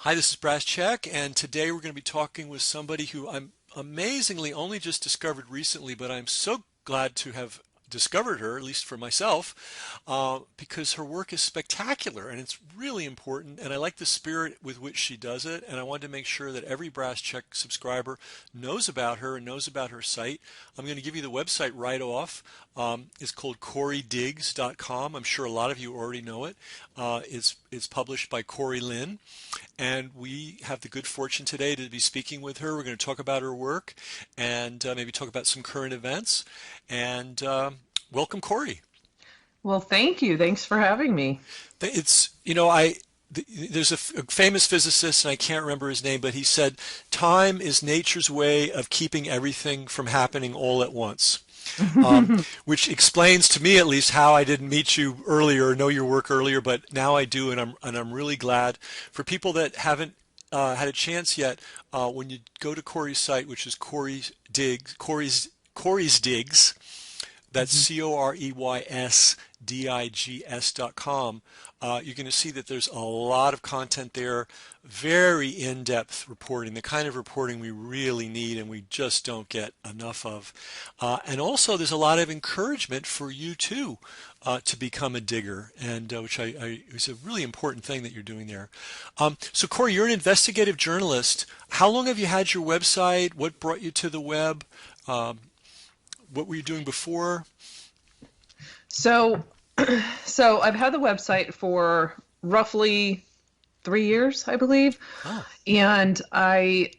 Hi, this is Brasscheck, and today we're going to be talking with somebody who I'm amazingly only just discovered recently, but I'm so glad to have discovered her, at least for myself, because her work is spectacular and it's really important. And I like the spirit with which she does it. And I wanted to make sure that every Brasscheck subscriber knows about her and knows about her site. I'm going to give you the website right off. It's called CoreyDiggs.com. I'm sure a lot of you already know it. It's published by Corey Lynn. And we have the good fortune today to be speaking with her. We're going to talk about her work and maybe talk about some current events. And welcome, Corey. Well, thank you. Thanks for having me. It's, there's a famous physicist, and I can't remember his name, but he said, time is nature's way of keeping everything from happening all at once. um, which explains to me at least how I didn't meet you earlier, know your work earlier, but now I do, and I'm really glad. For people that haven't had a chance yet, when you go to Corey's site, which is Corey's Digs, that's CoreySDigs.com. You're going to see that there's a lot of content there, very in-depth reporting, the kind of reporting we really need and we just don't get enough of. And also there's a lot of encouragement for you too to become a digger, and which is a really important thing that you're doing there. So Corey, you're an investigative journalist. How long have you had your website? What brought you to the web? Um, what were you doing before? So, so I've had the website for roughly 3 years, I believe, Oh, and I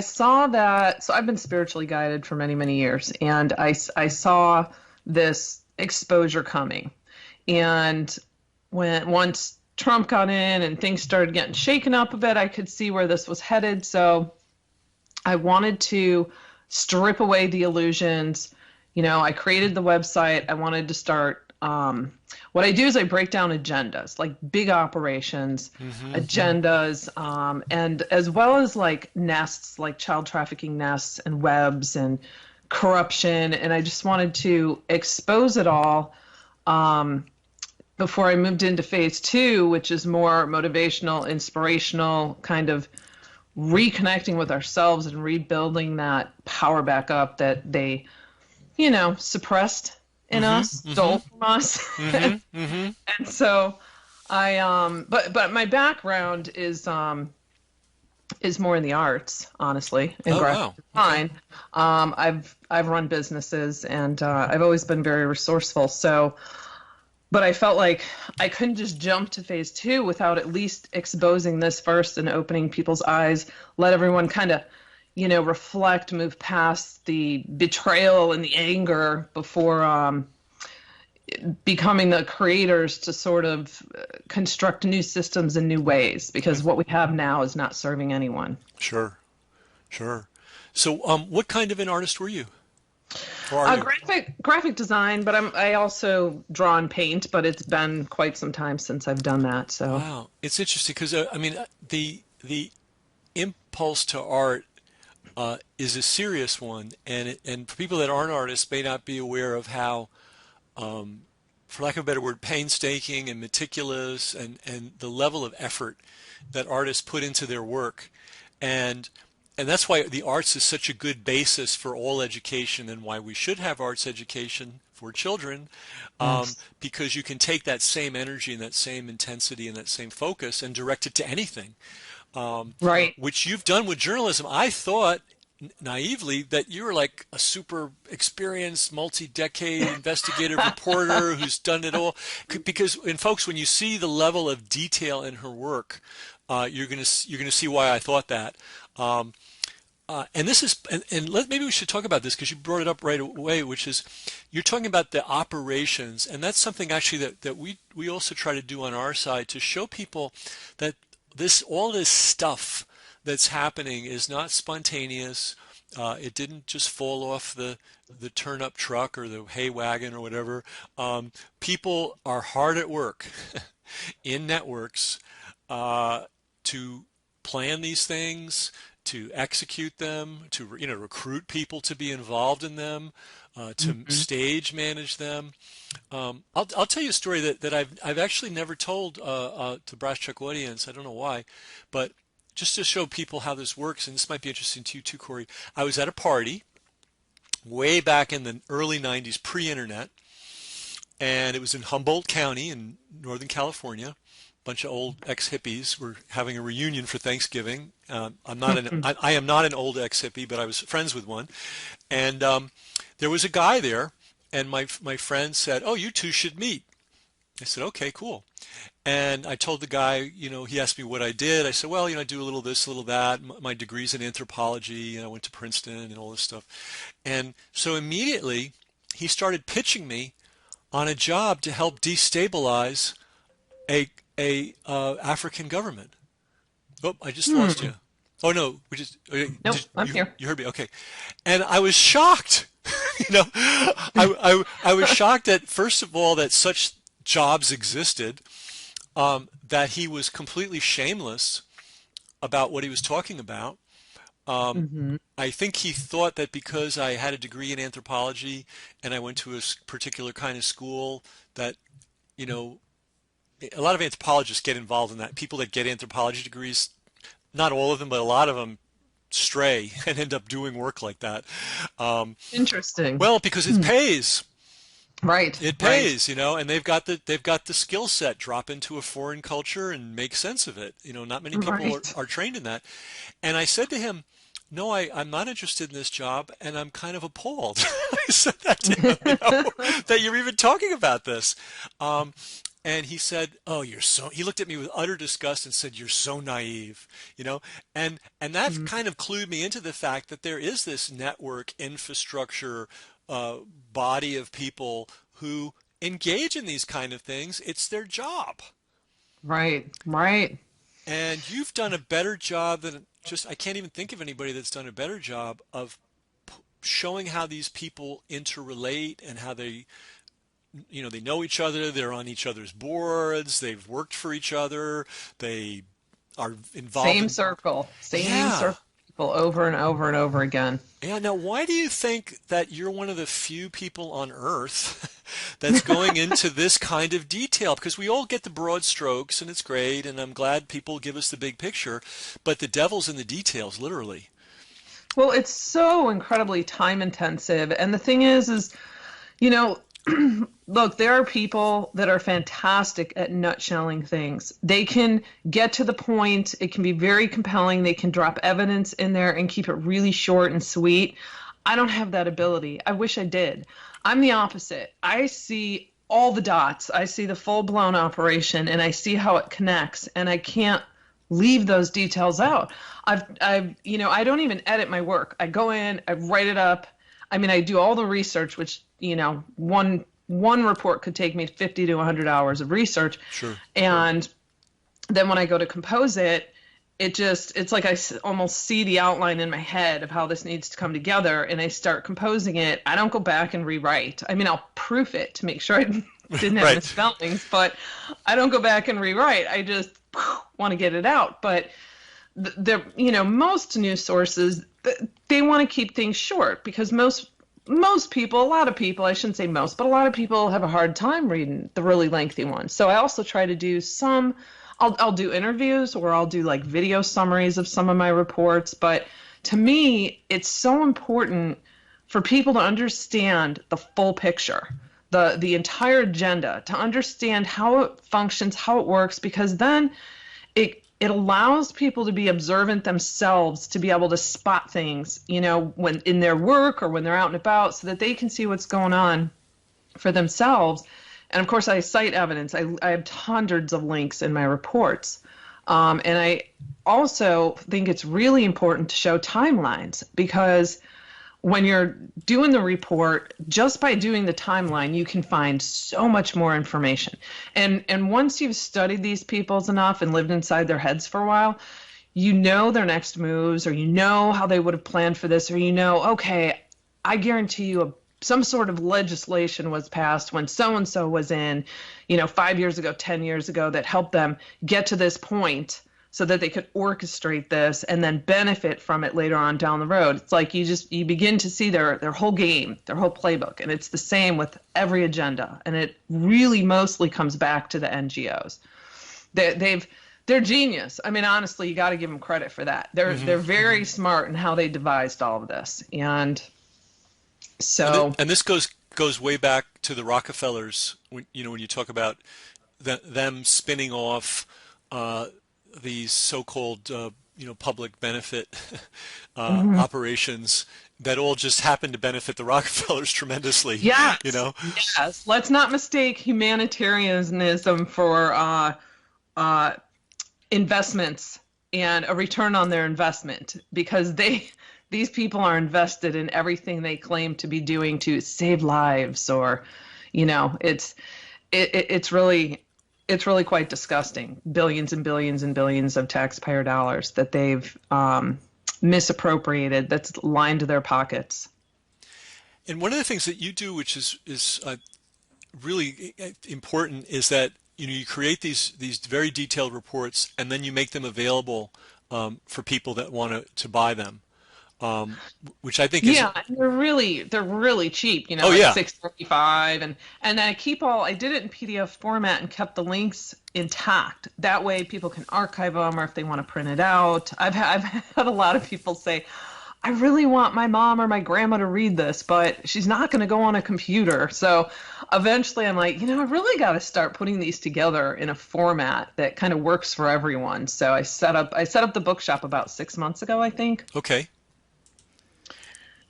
saw that. So I've been spiritually guided for many, many years, and I saw this exposure coming, and once Trump got in and things started getting shaken up a bit, I could see where this was headed. So I wanted to strip away the illusions. I created the website. I wanted to start. What I do is I break down agendas, like big operations, mm-hmm. agendas, and as well as like nests, like child trafficking nests and webs and corruption. And I just wanted to expose it all before I moved into phase two, which is more motivational, inspirational, kind of reconnecting with ourselves and rebuilding that power back up that they suppressed in Mm-hmm. us, Mm-hmm. stole from us. Mm-hmm. Mm-hmm. And so but my background is more in the arts, honestly, in Oh, graphic wow. Okay. design. I've run businesses and I've always been very resourceful. So but I felt like I couldn't just jump to phase two without at least exposing this first and opening people's eyes, let everyone kind of, reflect, move past the betrayal and the anger before becoming the creators to sort of construct new systems in new ways, because what we have now is not serving anyone. Sure. Sure. So, what kind of an artist were you? Or are you? Graphic design, but I also draw and paint, but it's been quite some time since I've done that. So Wow. It's interesting because I mean, the impulse to art is a serious one, and for people that aren't artists may not be aware of how, for lack of a better word, painstaking and meticulous, and the level of effort that artists put into their work, and and that's why the arts is such a good basis for all education, and why we should have arts education for children, yes, because you can take that same energy and that same intensity and that same focus and direct it to anything, um, right. which you've done with journalism. I thought naively that you're like a super experienced multi-decade investigative reporter who's done it all. Because, and folks, when you see the level of detail in her work, you're gonna see why I thought that. Um, and this is, maybe we should talk about this because you brought it up right away, which is you're talking about the operations, and that's something actually that we also try to do on our side to show people that all this stuff that's happening is not spontaneous. It didn't just fall off the turnip truck or the hay wagon or whatever. People are hard at work in networks uh, to plan these things, to execute them, to recruit people to be involved in them. to Hmm. stage manage them. I'll tell you a story that I've actually never told to Brasscheck audience. I don't know why, but just to show people how this works, and this might be interesting to you too, Corey. I was at a party way back in the early 90s, pre-internet, and it was in Humboldt County in Northern California. A bunch of old ex-hippies were having a reunion for Thanksgiving. I am not an old ex-hippie, but I was friends with one, and there was a guy there, and my friend said, "Oh, you two should meet." I said, "Okay, cool." And I told the guy, he asked me what I did. I said, "Well, I do a little this, a little that. My degree's in anthropology, and I went to Princeton and all this stuff." And so immediately he started pitching me on a job to help destabilize a African government. Oh, I just lost Hmm. you. Oh no, we just Nope, I'm here. you heard me. Okay, and I was shocked. I was shocked that first of all that such jobs existed, that he was completely shameless about what he was talking about. Um, Hmm. I think he thought that because I had a degree in anthropology and I went to a particular kind of school that, you know, a lot of anthropologists get involved in that. People that get anthropology degrees, not all of them, but a lot of them stray and end up doing work like that. Um, Interesting. well, because it Hmm. pays. Right, It right. pays, and they've got the skill set. Drop into a foreign culture and make sense of it. Not many people are, Right. are trained in that. And I said to him, "No, I'm not interested in this job, and I'm kind of appalled." I said that to him, that you're even talking about this. Um, and he said, "Oh, you're so." He looked at me with utter disgust and said, "You're so naive," and that Mm. kind of clued me into the fact that there is this network infrastructure, uh, body of people who engage in these kind of things. It's their job. Right, right. And you've done a better job than I can't even think of anybody that's done a better job of showing how these people interrelate and how they know each other, they're on each other's boards, they've worked for each other, they are involved Same in, circle, same yeah. circle people over and over and over again. Yeah, now why do you think that you're one of the few people on Earth that's going into this kind of detail? Because we all get the broad strokes and it's great, and I'm glad people give us the big picture, but the devil's in the details, literally. Well, it's so incredibly time intensive. And the thing is, you know, look, there are people that are fantastic at nutshelling things. They can get to the point, it can be very compelling, they can drop evidence in there and keep it really short and sweet. I don't have that ability. I wish I did. I'm the opposite. I see all the dots, I see the full blown operation, and I see how it connects, and I can't leave those details out. I don't even edit my work. I go in, I write it up. I mean, I do all the research, which, one report could take me 50 to 100 hours of research. Sure. And then when I go to compose it, it's like almost see the outline in my head of how this needs to come together, and I start composing it. I don't go back and rewrite. I mean, I'll proof it to make sure I didn't have Right. misspellings, but I don't go back and rewrite. I just want to get it out. But most news sources, they want to keep things short because most people, a lot of people, I shouldn't say most, but a lot of people have a hard time reading the really lengthy ones. So I also try to do I'll do interviews, or I'll do like video summaries of some of my reports. But to me, it's so important for people to understand the full picture, the entire agenda, to understand how it functions, how it works, because then it allows people to be observant themselves, to be able to spot things, when in their work or when they're out and about, so that they can see what's going on for themselves. And of course, I cite evidence. I have hundreds of links in my reports. And I also think it's really important to show timelines, because when you're doing the report, just by doing the timeline, you can find so much more information. And once you've studied these peoples enough and lived inside their heads for a while, you know their next moves, or you know how they would have planned for this, or okay, I guarantee you some sort of legislation was passed when so and so was in, 5 years ago, 10 years ago, that helped them get to this point. so that they could orchestrate this and then benefit from it later on down the road. It's like you begin to see their whole game, their whole playbook, and it's the same with every agenda. And it really mostly comes back to the NGOs. They're genius. I mean, honestly, you got to give them credit for that. They're very smart in how they devised all of this, and so and this goes way back to the Rockefellers. When you talk about them spinning off these so-called public benefit operations that all just happen to benefit the Rockefellers tremendously. yes, You know. yes. Let's not mistake humanitarianism for investments and a return on their investment, because these people are invested in everything they claim to be doing to save lives, or it's really quite disgusting. Billions and billions and billions of taxpayer dollars that they've misappropriated, that's lined their pockets. And one of the things that you do, which is really important, is that you create these very detailed reports, and then you make them available for people that want to buy them, which I think is and they're really cheap. oh Like yeah $6.35, and I did it in PDF format and kept the links intact. That way, people can archive them, or if they want to print it out. I've had a lot of people say, I really want my mom or my grandma to read this, but she's not going to go on a computer. So eventually I'm like, I really got to start putting these together in a format that kind of works for everyone. So I set up the bookshop about 6 months ago, I think. okay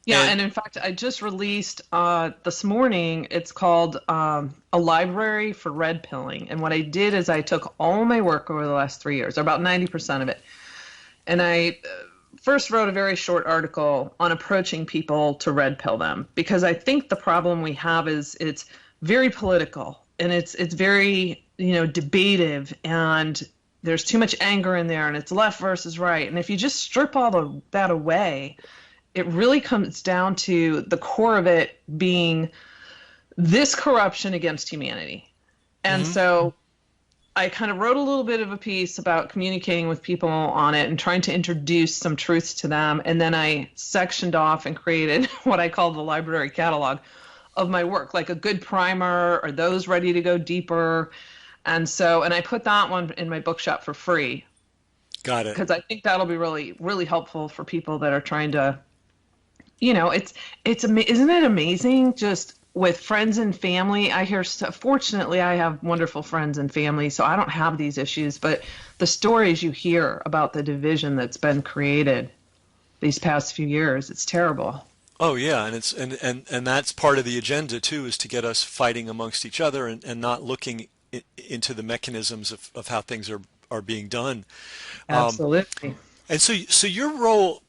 Yeah, and in fact, I just released this morning, it's called A Library for Red Pilling. And what I did is I took all my work over the last 3 years, or about 90% of it, and I first wrote a very short article on approaching people to red pill them, because I think the problem we have is it's very political, and it's very debative, and there's too much anger in there, and it's left versus right. And if you just strip all that away, it really comes down to the core of it being this corruption against humanity. And so I kind of wrote a little bit of a piece about communicating with people on it and trying to introduce some truths to them. And then I sectioned off and created what I call the library catalog of my work, like a good primer or those ready to go deeper. And I put that one in my bookshop for free. Got it. Because I think that'll be really, really helpful for people that are trying to, isn't it amazing just with friends and family? Fortunately, I have wonderful friends and family, so I don't have these issues, but the stories you hear about the division that's been created these past few years, it's terrible. Oh yeah, and that's part of the agenda too, is to get us fighting amongst each other and not looking into the mechanisms of how things are being done. Absolutely. And so your role,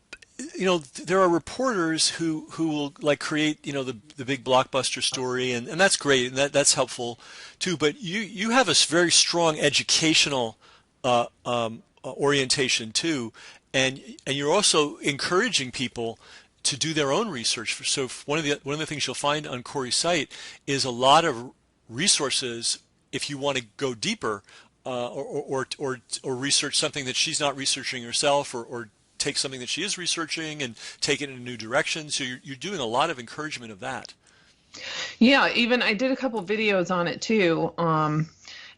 there are reporters who will like create, the big blockbuster story, and that's great, and that's helpful too. But you have a very strong educational orientation too, and you're also encouraging people to do their own research. So one of the things you'll find on Corey's site is a lot of resources if you want to go deeper, or research something that she's not researching herself, or take something that she is researching and take it in a new direction. So you're doing a lot of encouragement of that. Yeah, even I did a couple videos on it too. And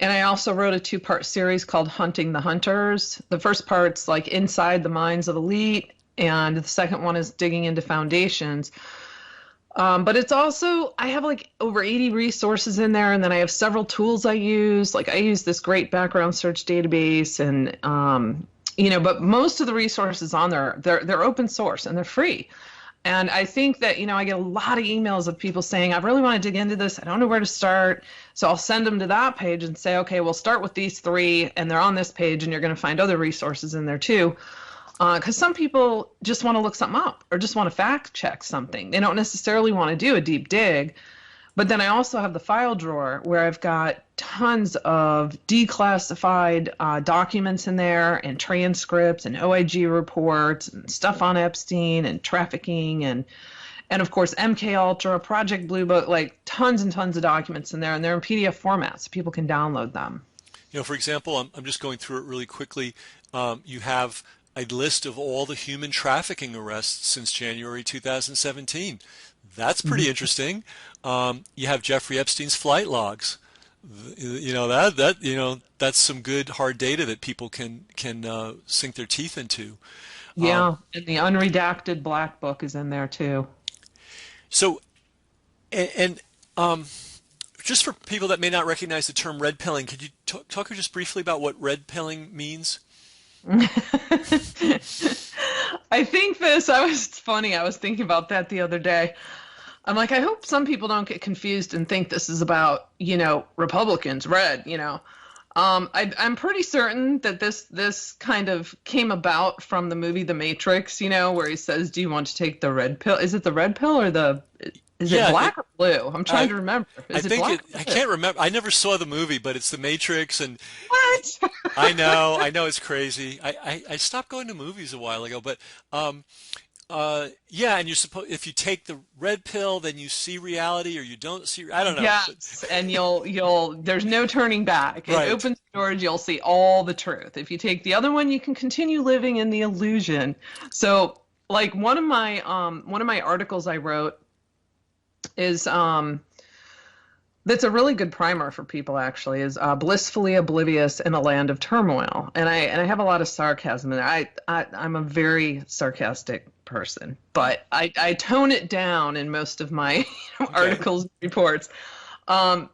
I also wrote a 2-part series called Hunting the Hunters. The first part's like inside the minds of elite, and the second one is digging into foundations. But it's also, I have like over 80 resources in there, and then I have several tools I use. Like I use this great background search database, and but most of the resources on there, they're open source and they're free. And I think that, I get a lot of emails of people saying, I really want to dig into this. I don't know where to start. So I'll send them to that page and say, okay, we'll start with these 3, and they're on this page, and you're going to find other resources in there too. Because some people just want to look something up or just want to fact check something. They don't necessarily want to do a deep dig. But then I also have the file drawer where I've got tons of declassified documents in there, and transcripts and OIG reports and stuff on Epstein and trafficking and of course MK Ultra, Project Blue Book, like tons and tons of documents in there, and they're in PDF format so people can download them. For example, I'm just going through it really quickly. You have a list of all the human trafficking arrests since January 2017. That's pretty Mhm. interesting. You have Jeffrey Epstein's flight logs. That's some good hard data that people can sink their teeth into. Um, Yeah, and the unredacted black book is in there too. so and just for people that may not recognize the term red pilling, could you talk just briefly about what red pilling means? I think this, it's funny, I was thinking about that the other day. I'm like, I hope some people don't get confused and think this is about, Republicans, red. I'm pretty certain that this kind of came about from the movie The Matrix, where he says, "Do you want to take the red pill?" Is it the red pill or is it Yeah, black or blue? I'm trying I to remember. I Is it think black I or blue? can't remember. I never saw the movie, but it's The Matrix, and What? I know it's crazy. I stopped going to movies a while ago, but um, yeah, and you're supposed if you take the red pill, then you see reality, or you don't see. I don't know, but Yes, and there's no turning back. It right. opens doors, you'll see all the truth. If you take the other one, you can continue living in the illusion. So, like one of my articles I wrote is that's a really good primer for people actually is blissfully oblivious in a land of turmoil. And I have a lot of sarcasm and I'm a very sarcastic person, Oh, but I tone it down in most of my okay. articles and reports. Um,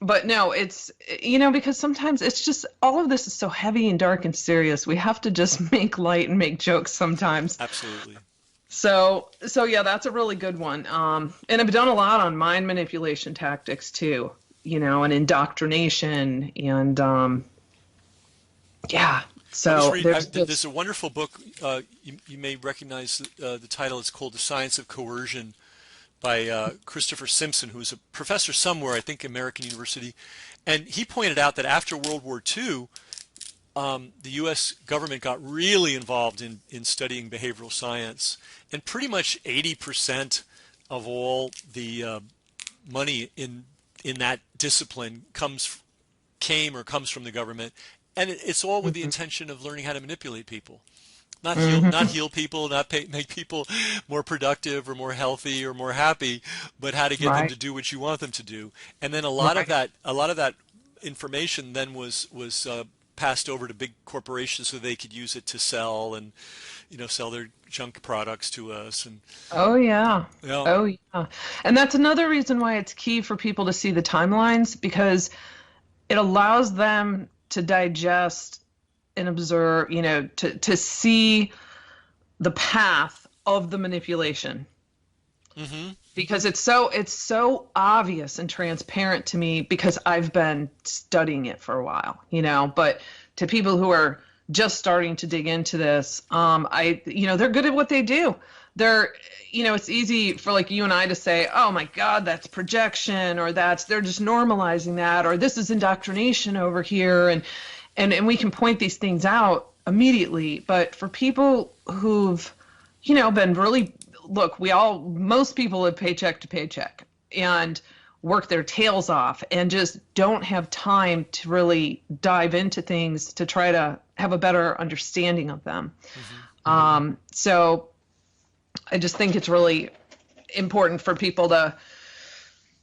but no, it's because sometimes it's just all of this is so heavy and dark and serious. We have to just make light and make jokes sometimes. Absolutely. So yeah, that's a really good one. And I've done a lot on mind manipulation tactics too, and indoctrination and yeah. I was So reading. there's There's just a wonderful book. You may recognize the title. It's called The Science of Coercion by Christopher Simpson, who was a professor somewhere, I think American University, and he pointed out that after World War II, the U.S. government got really involved in studying behavioral science, and pretty much 80% of all the money in that discipline came or comes from the government, and it's all with the mhm, intention of learning how to manipulate people, not mhm, heal people, make people more productive or more healthy or more happy, but how to get them right, to do what you want them to do. And then right, a lot of that information then was passed over to big corporations so they could use it to sell and sell their junk products to us. And oh yeah, yeah. oh yeah, and that's another reason why it's key for people to see the timelines because it allows them to digest and observe, to see the path of the manipulation Hmm. because it's so obvious and transparent to me because I've been studying it for a while, but to people who are just starting to dig into this, they're good at what they do. They're, it's easy for like you and I to say, oh my God, that's projection, or they're just normalizing that, or this is indoctrination over here. And we can point these things out immediately. But for people who've, been really, look, most people live paycheck to paycheck and work their tails off and just don't have time to really dive into things to try to have a better understanding of them. Hmm. So I just think it's really important for people to,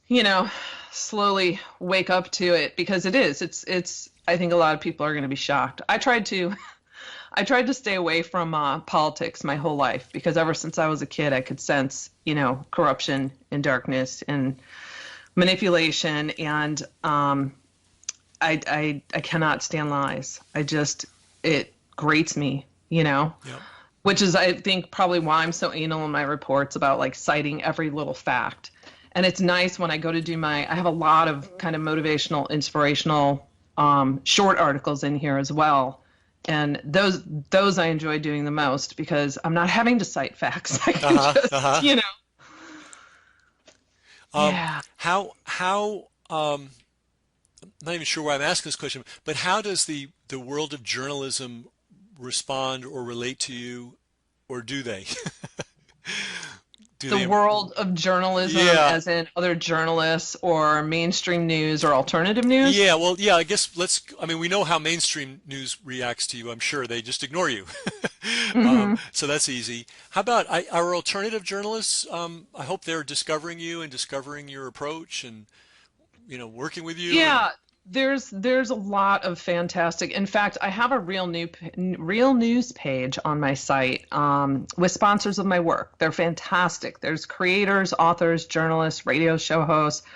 you know, slowly wake up to it because I think a lot of people are going to be shocked. I tried to stay away from politics my whole life because ever since I was a kid, I could sense, corruption and darkness and manipulation, and I cannot stand lies. It grates me, Yeah. which is I think probably why I'm so anal in my reports about like citing every little fact. And it's nice when I go to I have a lot of kind of motivational, inspirational short articles in here as well. And those I enjoy doing the most because I'm not having to cite facts. I can Uh-huh. just, Uh-huh. yeah. How I'm not even sure why I'm asking this question, but how does the world of journalism respond or relate to you, or do they? Do the they? world of journalism, Yeah. as in other journalists or mainstream news or alternative news. Yeah, well, yeah, I guess I mean, we know how mainstream news reacts to you. I'm sure they just ignore you. Hmm. So that's easy. How about our alternative journalists? I hope they're discovering you and discovering your approach and, working with you. And Yeah, there's a lot of fantastic. In fact, I have a real news page on my site with sponsors of my work. They're fantastic. There's creators, authors, journalists, radio show hosts,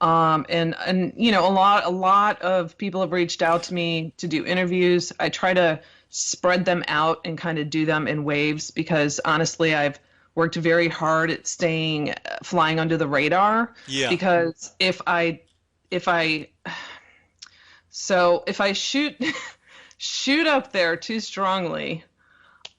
and a lot of people have reached out to me to do interviews. I try to spread them out and kind of do them in waves because honestly, I've worked very hard at staying flying under the radar yeah, because if I if I shoot up there too strongly,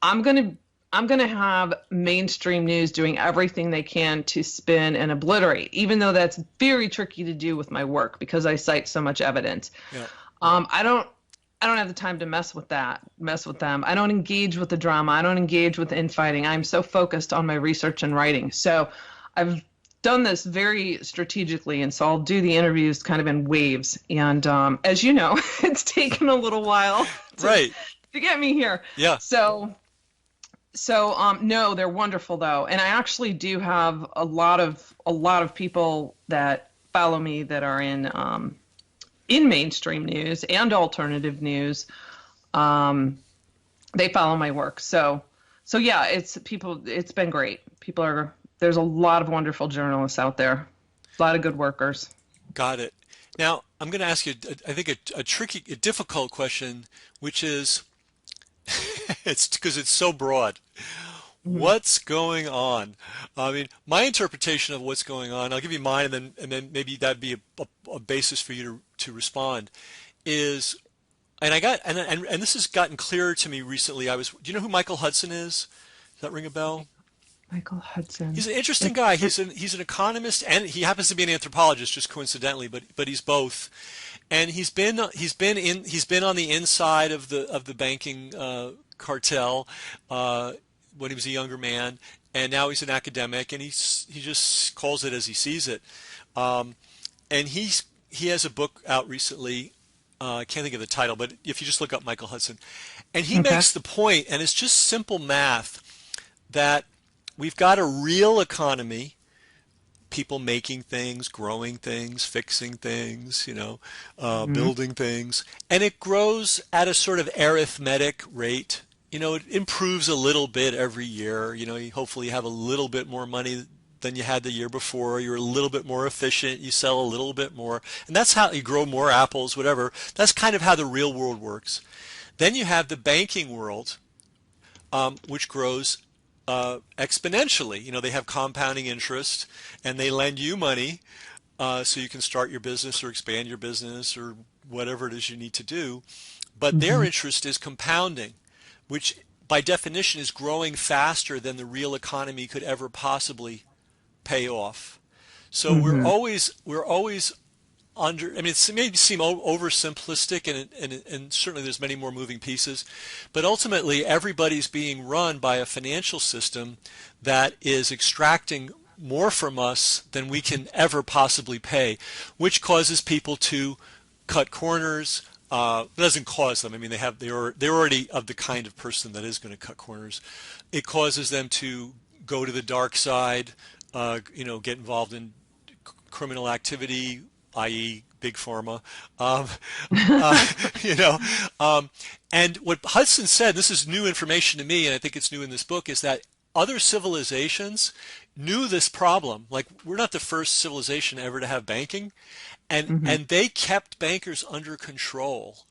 I'm gonna I'm gonna have mainstream news doing everything they can to spin and obliterate, even though that's very tricky to do with my work because I cite so much evidence. yeah, I don't have the time to mess with them. I don't engage with the drama. I don't engage with infighting. I'm so focused on my research and writing. So I've done this very strategically, and so I'll do the interviews kind of in waves. And as you know, it's taken a little while to right. to get me here. Yeah, So no, they're wonderful though, and I actually do have a lot of people that follow me that are in mainstream news and alternative news. Um, they follow my work. So yeah, it's been great. There's a lot of wonderful journalists out there. A lot of good workers. got it. Now, I'm going to ask you, I think, a difficult question, which is, it's because it's so broad. Mhm. What's going on? I mean, my interpretation of what's going on, I'll give you mine, and then maybe that'd be a basis for you to respond. Is and I got and this has gotten clearer to me recently. Do you know who Michael Hudson is? Does that ring a bell? Michael Hudson. He's an interesting It, guy. it, He's an economist and he happens to be an anthropologist, just coincidentally, but he's both. And he's been on the inside of the banking cartel when he was a younger man, and now he's an academic, and he just calls it as he sees it. Um, and he has a book out recently. I can't think of the title, but if you just look up Michael Hudson, and he okay. makes the point, and it's just simple math, that we've got a real economy, people making things, growing things, fixing things, Hmm. building things, and it grows at a sort of arithmetic rate. It improves a little bit every year. You hopefully have a little bit more money than you had the year before. You're a little bit more efficient. You sell a little bit more. And that's how you grow more apples, whatever. That's kind of how the real world works. Then you have the banking world, which grows exponentially. They have compounding interest and they lend you money so you can start your business or expand your business or whatever it is you need to do. But their Hmm. interest is compounding, which by definition is growing faster than the real economy could ever possibly pay off. So we're Hmm. always we're always under. I mean, it may seem oversimplistic, and certainly there's many more moving pieces, but ultimately everybody's being run by a financial system that is extracting more from us than we can ever possibly pay, which causes people to cut corners. It doesn't cause them. I mean, they're already of the kind of person that is going to cut corners. It causes them to go to the dark side, get involved in criminal activity, i.e., big pharma. Um, uh, you know, um, and what Hudson said, this is new information to me, and I think it's new in this book, is that other civilizations knew this problem. Like we're not the first civilization ever to have banking, and Hmm. and they kept bankers under control.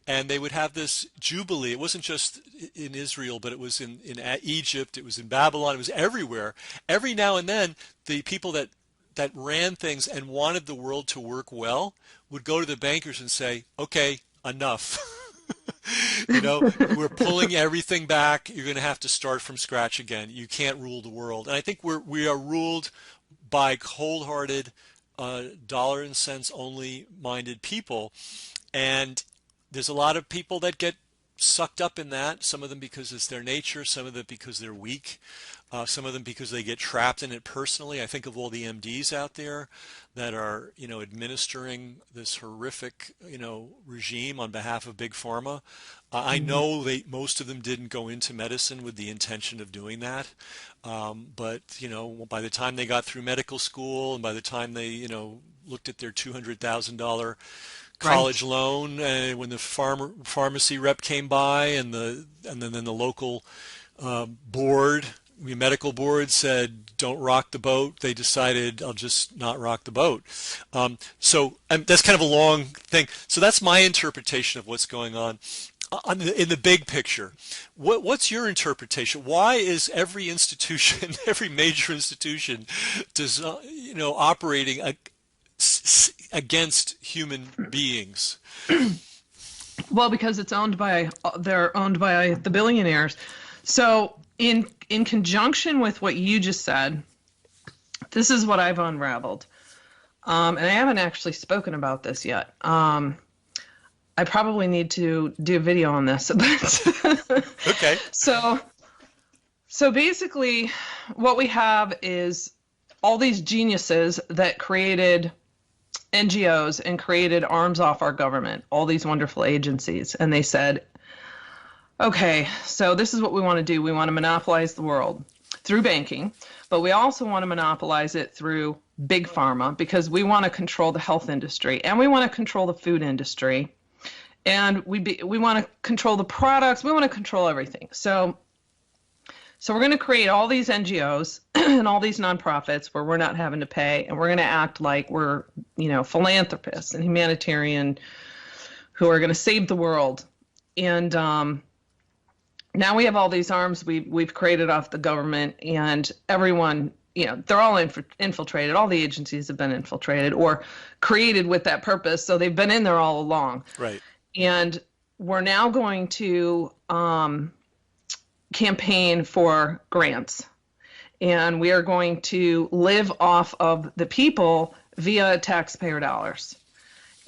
And they would have this jubilee. It wasn't just in Israel, but it was in Egypt. It was in Babylon. It was everywhere. Every now and then, the people that ran things and wanted the world to work well would go to the bankers and say, "Okay, enough." We're pulling everything back. You're going to have to start from scratch again. You can't rule the world. And I think we are ruled by cold-hearted, dollar and cents only minded people. And there's a lot of people that get sucked up in that. Some of them because it's their nature, some of them because they're weak, some of them because they get trapped in it personally. I think of all the MDs out there that are, administering this horrific, regime on behalf of big pharma. I Mhm. know most of them didn't go into medicine with the intention of doing that. But, by the time they got through medical school and by the time they, looked at their $200,000 college Right. loan, when the pharmacy rep came by and then the local board, the medical board said, "Don't rock the boat." They decided, "I'll just not rock the boat." That's kind of a long thing. So that's my interpretation of what's going on. In the big picture, what's your interpretation? Why is every institution, every major institution, operating against human beings? Well, because they're owned by the billionaires. So in conjunction with what you just said, this is what I've unraveled. And I haven't actually spoken about this yet. I probably need to do a video on this. But Okay. so so basically what we have is all these geniuses that created NGOs and created arms off our government, all these wonderful agencies. And they said, okay, so this is what we want to do. We want to monopolize the world through banking, but we also want to monopolize it through big pharma because we want to control the health industry and we want to control the food industry and we want to control the products. We want to control everything. So we're going to create all these NGOs and all these nonprofits where we're not having to pay, and we're going to act like we're, philanthropists and humanitarian who are going to save the world. And now we have all these arms we've created off the government, and everyone, they're all infiltrated. All the agencies have been infiltrated or created with that purpose, so they've been in there all along. Right. And we're now going to campaign for grants. And we are going to live off of the people via taxpayer dollars.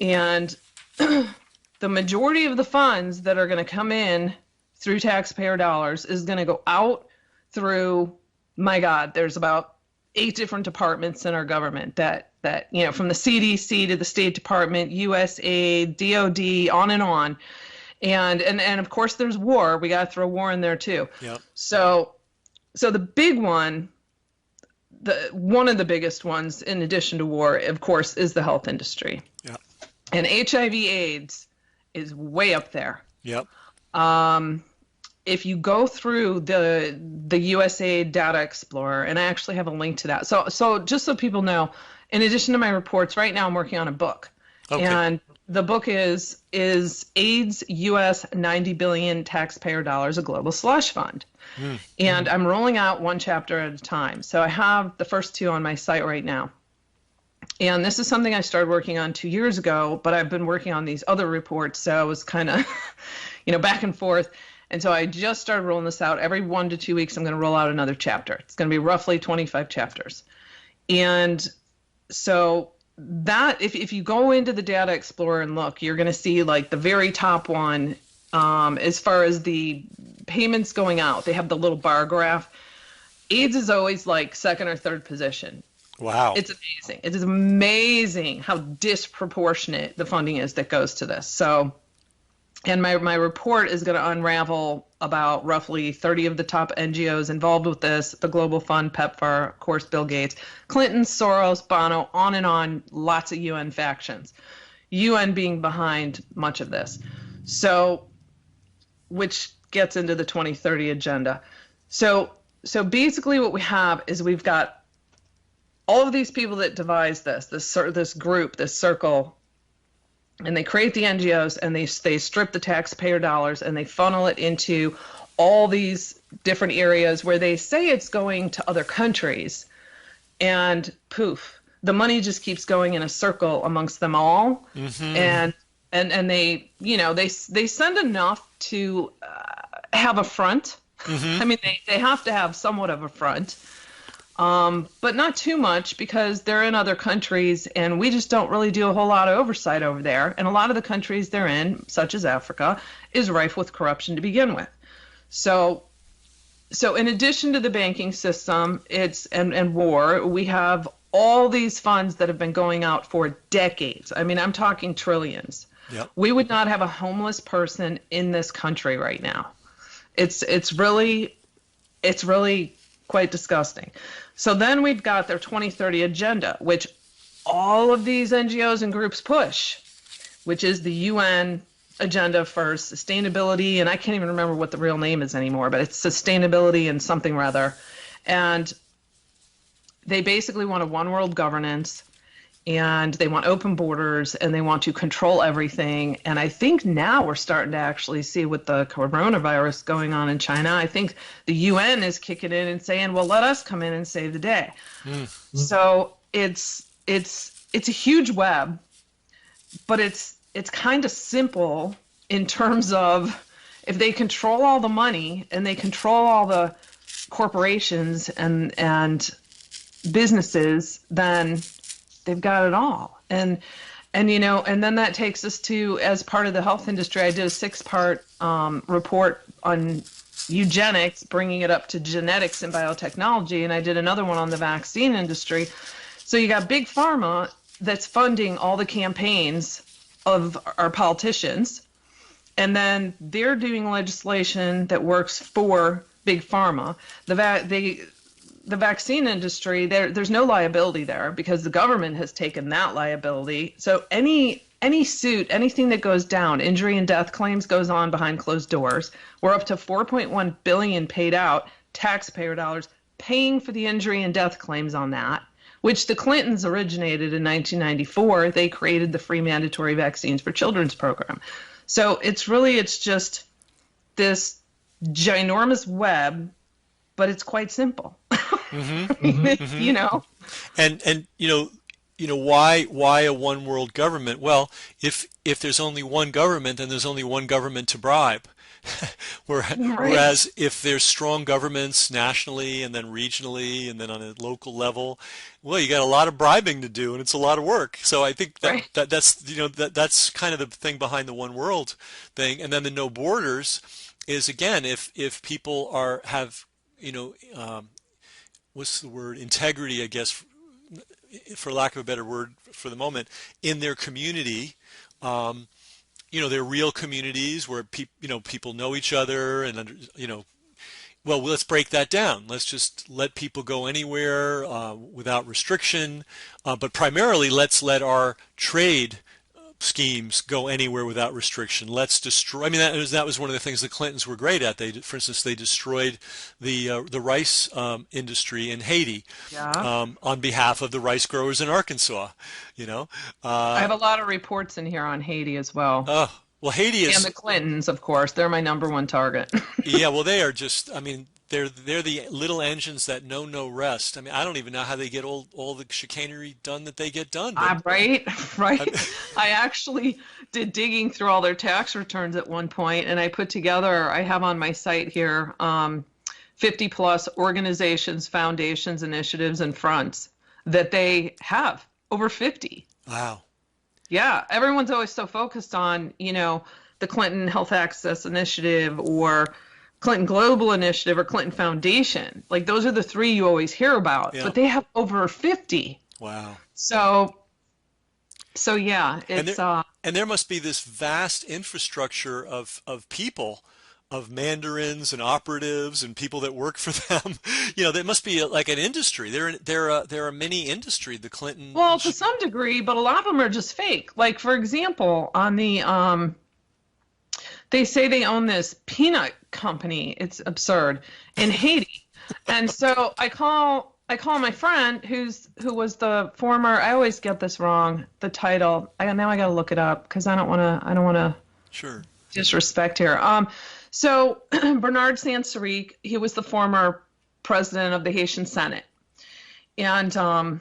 And the majority of the funds that are going to come in through taxpayer dollars is going to go out through, my God, there's about 8 different departments in our government that from the CDC to the State Department, USAID, DOD, on and on. And of course there's war. We got to throw war in there too. Yep. So the big one, one of the biggest ones in addition to war, of course, is the health industry. Yep. And HIV/AIDS is way up there. Yep. If you go through the USAID Data Explorer, and I actually have a link to that. So just so people know, in addition to my reports, right now I'm working on a book. Okay. And the book is AIDS US 90 billion taxpayer dollars a global slush fund. And I'm rolling out one chapter at a time. So I have the first 2 on my site right now. And this is something I started working on 2 years ago, but I've been working on these other reports. So I was kind of, back and forth. And so I just started rolling this out. Every 1 to 2 weeks, I'm going to roll out another chapter. It's going to be roughly 25 chapters. And so that, if you go into the Data Explorer and look, you're going to see like the very top one, as far as the payments going out, they have the little bar graph. AIDS is always like second or third position. Wow. It's amazing. It is amazing how disproportionate the funding is that goes to this. So, and my report is going to unravel about roughly 30 of the top NGOs involved with this, the Global Fund, PEPFAR, of course, Bill Gates, Clinton, Soros, Bono, on and on, lots of UN factions. UN being behind much of this. So, which gets into the 2030 agenda. So basically what we have is we've got all of these people that devise this group, this circle, and they create the NGOs and they strip the taxpayer dollars and they funnel it into all these different areas where they say it's going to other countries, and poof, the money just keeps going in a circle amongst them all. And they they send enough to have a front. I mean, they have to have somewhat of a front. but not too much because they're in other countries and we just don't really do a whole lot of oversight over there. And a lot of the countries they're in, such as Africa, is rife with corruption to begin with. So, so in addition to the banking system, and war, we have all these funds that have been going out for decades. I mean, I'm talking trillions. Yep. We would not have a homeless person in this country right now. It's really quite disgusting. So then we've got their 2030 agenda, which all of these NGOs and groups push, which is the UN agenda for sustainability. And I can't even remember what the real name is anymore, but it's sustainability and something rather. And they basically want a one world governance and they want open borders and they want to control everything. And I think now we're starting to actually see with the coronavirus going on in China, I think the UN is kicking in and saying, well, let us come in and save the day. So it's a huge web, but it's kind of simple in terms of if they control all the money and they control all the corporations and businesses, then they've got it all. And then that takes us to, as part of the health industry, I did a 6-part report on eugenics, bringing it up to genetics and biotechnology, and I did another one on the vaccine industry. So you got big pharma that's funding all the campaigns of our politicians, and then they're doing legislation that works for big pharma. The vaccine industry, there's no liability there because the government has taken that liability. So any suit, anything that goes down, injury and death claims goes on behind closed doors. We're up to 4.1 billion paid out, taxpayer dollars, paying for the injury and death claims on that, which the Clintons originated in 1994. They created the free mandatory vaccines for children's program. So it's just this ginormous web, but it's quite simple. You know. And why a one world government? Well, if there's only one government, then there's only one government to bribe. Whereas if there's strong governments nationally and then regionally and then on a local level, well, you got a lot of bribing to do and it's a lot of work. So I think that's kind of the thing behind the one world thing. And then the no borders is, again, if people have what's the word, integrity, I guess, for lack of a better word for the moment, in their community. They're real communities where people know each other and well, let's break that down. Let's just let people go anywhere without restriction, but primarily let's let our trade schemes go anywhere without restriction. Let's destroy. I mean, that was one of the things the Clintons were great at. For instance, they destroyed the rice industry in Haiti, on behalf of the rice growers in Arkansas. I have a lot of reports in here on Haiti as well. Well, Haiti is, and the Clintons, of course, they're my number one target. Yeah, well, they are just. I mean, they're the little engines that know no rest. I mean, I don't even know how they get all the chicanery done that they get done. Right. I actually did digging through all their tax returns at one point, and I put together. I have on my site here 50 plus organizations, foundations, initiatives, and fronts that they have. Over 50. Wow. Yeah, everyone's always so focused on the Clinton Health Access Initiative or Clinton Global Initiative or Clinton Foundation. Like those are the three you always hear about, but they have over 50. Wow. So yeah, it's and there must be this vast infrastructure of people, of mandarins and operatives and people that work for them. That must be like an industry. They're a mini industry. The Clinton. Well, to some degree, but a lot of them are just fake. Like for example, on the they say they own this peanut company. It's absurd in Haiti. And so I call my friend who was the former, I always get this wrong, the title. Now I got to look it up because I don't want to Sure. disrespect here. So Bernard Sansaric, he was the former president of the Haitian Senate. And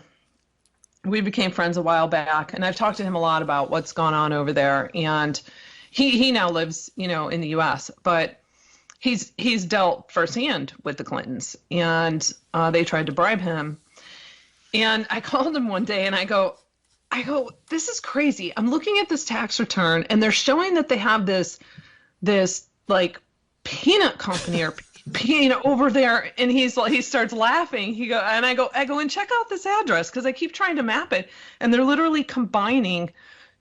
we became friends a while back, and I've talked to him a lot about what's gone on over there. And he now lives, in the U.S. But he's dealt firsthand with the Clintons, and they tried to bribe him. And I called him one day, and I go, this is crazy. I'm looking at this tax return, and they're showing that they have this like peanut company or peanut over there, and he starts laughing. I go and check out this address because I keep trying to map it, and they're literally combining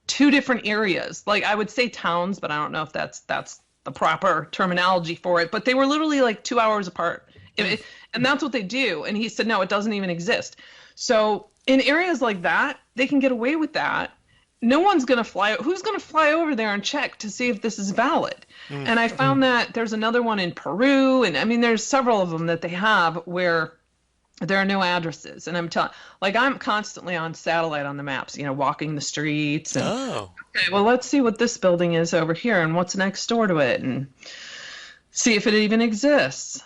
two different areas. Like I would say towns, but I don't know if that's the proper terminology for it. But they were literally like 2 hours apart, and that's what they do. And he said, no, it doesn't even exist. So in areas like that, they can get away with that. No one's going to fly. Who's going to fly over there and check to see if this is valid? And I found that there's another one in Peru. And I mean, there's several of them that they have where there are no addresses. And I'm constantly on satellite on the maps, walking the streets. And, Oh, okay, well, let's see what this building is over here and what's next door to it and see if it even exists.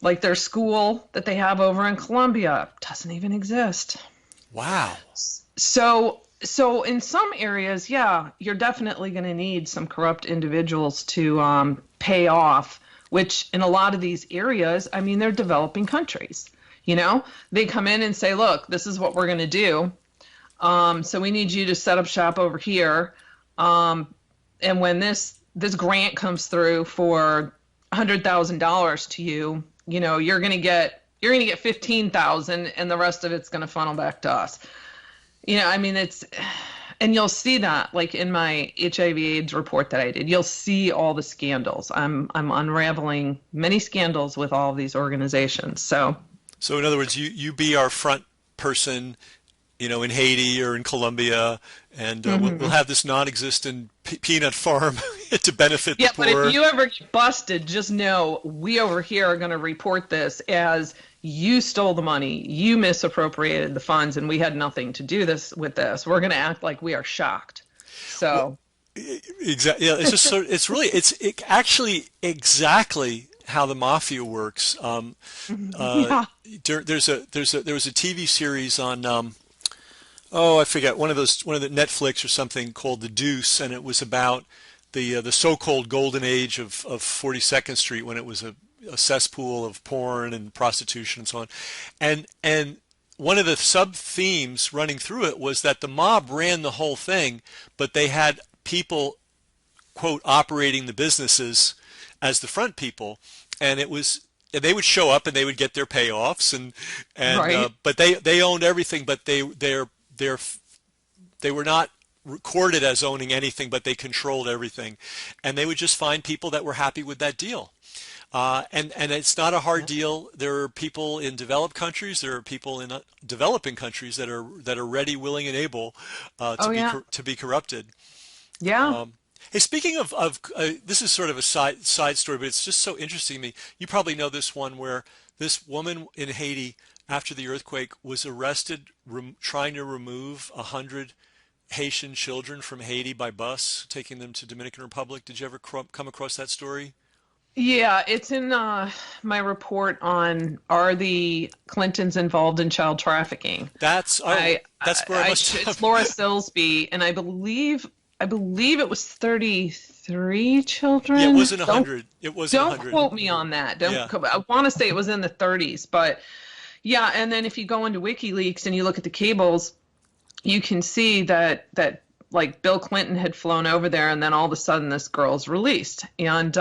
Like their school that they have over in Colombia doesn't even exist. wow. So in some areas, yeah, you're definitely going to need some corrupt individuals to pay off, which in a lot of these areas, I mean, they're developing countries. They come in and say, look, this is what we're going to do. So we need you to set up shop over here. And when this grant comes through for $100,000 to you, you're going to get 15,000 and the rest of it's going to funnel back to us. I mean, and you'll see that like in my HIV/AIDS report that I did, you'll see all the scandals. I'm unraveling many scandals with all of these organizations. So So in other words, you be our front person, in Haiti or in Colombia, and we'll have this non-existent peanut farm to benefit the yeah, but poor. if you ever get busted, just know we over here are going to report this as you stole the money, you misappropriated the funds, and we had nothing to do with this. We're going to act like we are shocked. So Exactly. Yeah, it's just actually exactly how the mafia works. yeah, There was a TV series on I forget, one of the Netflix or something called The Deuce, and it was about the so-called golden age of 42nd Street when it was a cesspool of porn and prostitution and so on, and one of the sub themes running through it was that the mob ran the whole thing, but they had people, quote, operating the businesses as the front people, and they would show up and they would get their payoffs, and right. but they owned everything, but they were not recorded as owning anything, but they controlled everything, and they would just find people that were happy with that deal. And it's not a hard deal. There are people in developed countries. There are people in developing countries that are ready, willing, and able Oh yeah, to be corrupted. yeah. Hey, speaking of this is sort of a side story, but it's just so interesting to me. You probably know this one where this woman in Haiti, after the earthquake, was arrested trying to remove 100 Haitian children from Haiti by bus, taking them to Dominican Republic. Did you ever come across that story? Yeah, it's in my report on are the Clintons involved in child trafficking. That's where I must It's have. Laura Silsby, and I believe it was 33 Yeah, it children. wasn't 100. It wasn't Don't 100. quote me on that. Yeah. I want to say it was in the 30s, but yeah. And then if you go into WikiLeaks and you look at the cables, you can see that like Bill Clinton had flown over there, and then all of a sudden this girl's released, and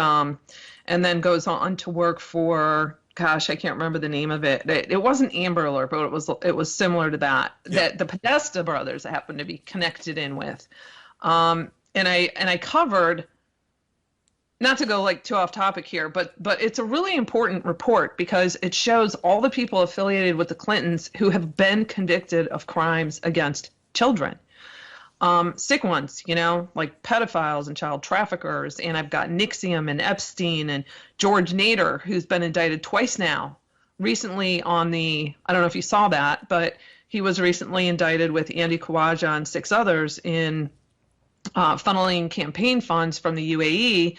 then goes on to work for, gosh, I can't remember the name of it. It wasn't Amber Alert, but it was similar to that. Yeah. That the Podesta brothers happened to be connected in with, and I covered. Not to go like too off topic here, but it's a really important report because it shows all the people affiliated with the Clintons who have been convicted of crimes against children. Sick ones, like pedophiles and child traffickers. And I've got Nixium and Epstein and George Nader, who's been indicted twice now. Recently I don't know if you saw that, but he was recently indicted with Andy Khawaja and 6 others in funneling campaign funds from the UAE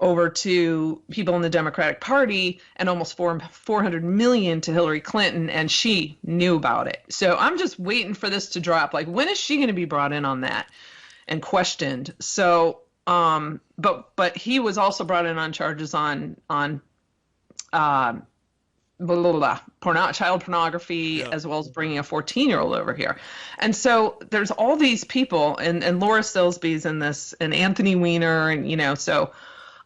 over to people in the Democratic Party and almost 400 million to Hillary Clinton, and she knew about it. So I'm just waiting for this to drop. Like, when is she going to be brought in on that and questioned? So But he was also brought in on charges on uh, blah, blah, blah, child pornography, Yeah. as well as bringing a 14-year-old over here. And so there's all these people, and Laura Silsby's in this, and Anthony Weiner, and so